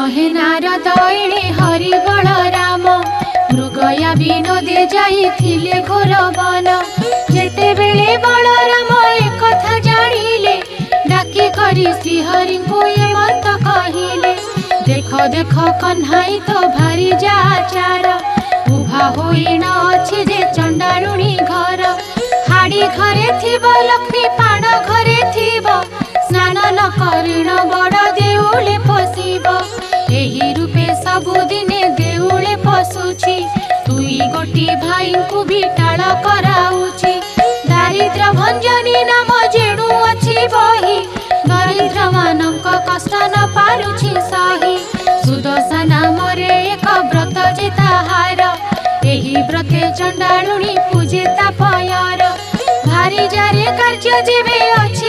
हे नारद एणे हरि बलराम मृगया विनोदे जाइथिले घोर वन। जेते बेले बलराम एक कथा जानिले डाकी करी श्रीहरि को ये मत कहिले। देख देख कन्हाई तो भारी जाचार उभा होइण अछि जे चंडारुणी घर। हाड़ी घरे थिब लक्ष्मी पाण घरे थिब स्नान न करिण बड़ देउले पशिब। एही रूपे सबुदिने देउले पशुछि तुई गोटी भाई को भी टाळ कराउछि। दारिद्र भंजनी नाम जेणु अछि बही दरिद्र मानक कष्ट न पारुछि सही। सुदशा नाम रे एक व्रत जे ताहार एही व्रते चंडारुणी पूजे तापयर। भारी जारे कार्य जेबे अछि